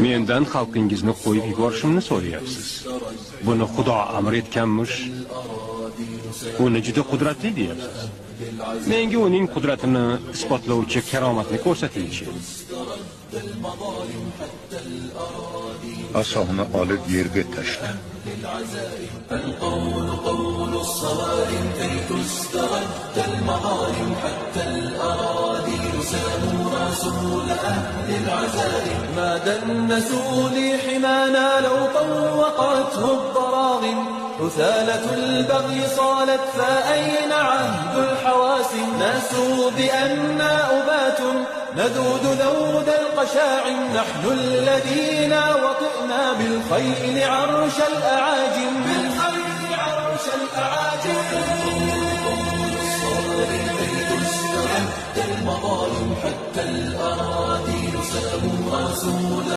mendan xalqingizni qo'yib yuborishimni so'rayapsiz. Buni Xudo amr etganmish. Uni juda qudratli deyapsiz. Menga uning qudratini isbotlovchi karomatni ko'rsatingchi. Asoni olib yerga tashla. القول قول الصوارم كي تسترد المظالم حتى الأراضي ساموا رسول أهل العزائم ما دنسوا لحمانا لو طوقته الضراغم رثالة البغي صالت فأين عهد الحواسم ناسوا بأننا أبات نذود ذود القشاعم نحن الذين وطئنا بالخيل عرش الأعاجم بالخيل عرش الأعاجم المظالم حتى الأراضي ساموا رسول